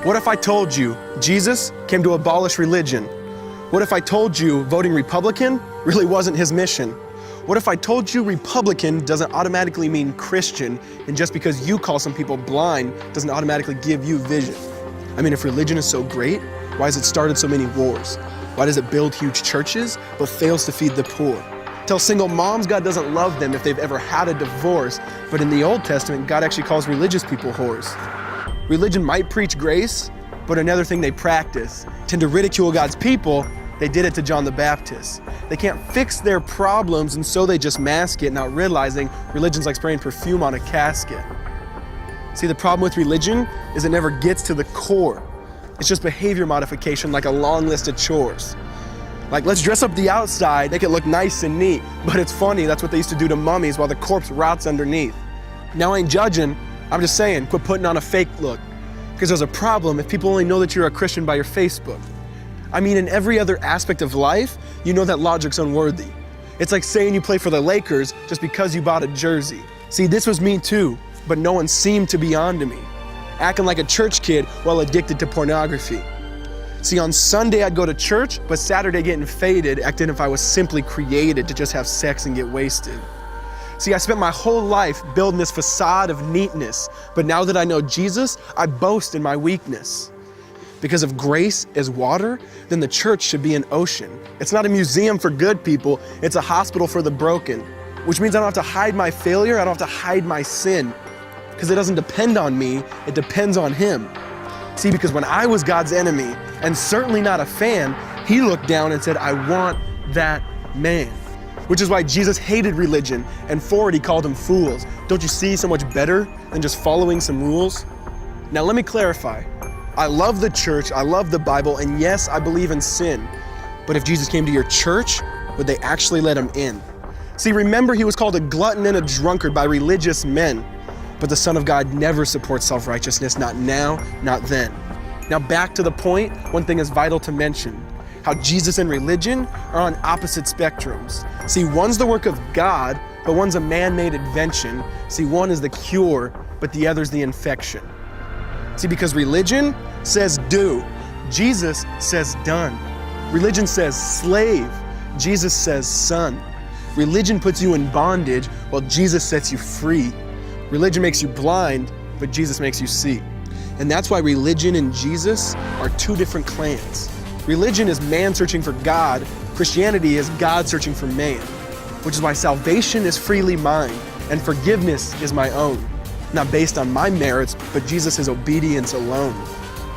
What if I told you Jesus came to abolish religion? What if I told you voting Republican really wasn't his mission? What if I told you Republican doesn't automatically mean Christian, and just because you call some people blind doesn't automatically give you vision? I mean, if religion is so great, why has it started so many wars? Why does it build huge churches but fails to feed the poor? Tell single moms God doesn't love them if they've ever had a divorce, but in the Old Testament, God actually calls religious people whores. Religion might preach grace, but another thing they practice. Tend to ridicule God's people. They did it to John the Baptist. They can't fix their problems, and so they just mask it, not realizing religion's like spraying perfume on a casket. See, the problem with religion is it never gets to the core. It's just behavior modification, like a long list of chores. Like, let's dress up the outside, make it look nice and neat. But it's funny, that's what they used to do to mummies while the corpse rots underneath. Now, I ain't judging, I'm just saying, quit putting on a fake look. Because there's a problem if people only know that you're a Christian by your Facebook. I mean, in every other aspect of life, you know that logic's unworthy. It's like saying you play for the Lakers just because you bought a jersey. See, this was me too, but no one seemed to be on to me. Acting like a church kid while addicted to pornography. See, on Sunday I'd go to church, but Saturday getting faded, acting if I was simply created to just have sex and get wasted. See, I spent my whole life building this facade of neatness, but now that I know Jesus, I boast in my weakness. Because if grace is water, then the church should be an ocean. It's not a museum for good people, it's a hospital for the broken. Which means I don't have to hide my failure, I don't have to hide my sin. Because it doesn't depend on me, it depends on Him. See, because when I was God's enemy, and certainly not a fan, He looked down and said, I want that man. Which is why Jesus hated religion, and for it He called them fools. Don't you see so much better than just following some rules? Now let me clarify. I love the church, I love the Bible, and yes, I believe in sin. But if Jesus came to your church, would they actually let Him in? See, remember He was called a glutton and a drunkard by religious men. But the Son of God never supports self-righteousness, not now, not then. Now back to the point, one thing is vital to mention. How Jesus and religion are on opposite spectrums. See, one's the work of God, but one's a man-made invention. See, one is the cure, but the other's the infection. See, because religion says do, Jesus says done. Religion says slave, Jesus says son. Religion puts you in bondage, while Jesus sets you free. Religion makes you blind, but Jesus makes you see. And that's why religion and Jesus are two different clans. Religion is man searching for God. Christianity is God searching for man. Which is why salvation is freely mine, and forgiveness is my own. Not based on my merits, but Jesus' obedience alone.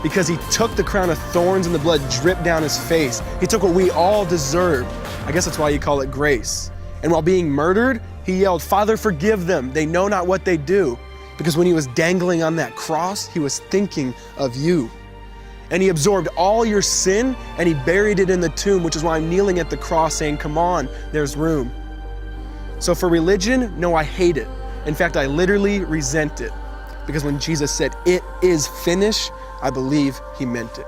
Because He took the crown of thorns and the blood dripped down His face. He took what we all deserved. I guess that's why you call it grace. And while being murdered, He yelled, Father, forgive them. They know not what they do. Because when He was dangling on that cross, He was thinking of you. And He absorbed all your sin and He buried it in the tomb, which is why I'm kneeling at the cross saying, come on, there's room. So for religion, no, I hate it. In fact, I literally resent it. Because when Jesus said, it is finished, I believe He meant it.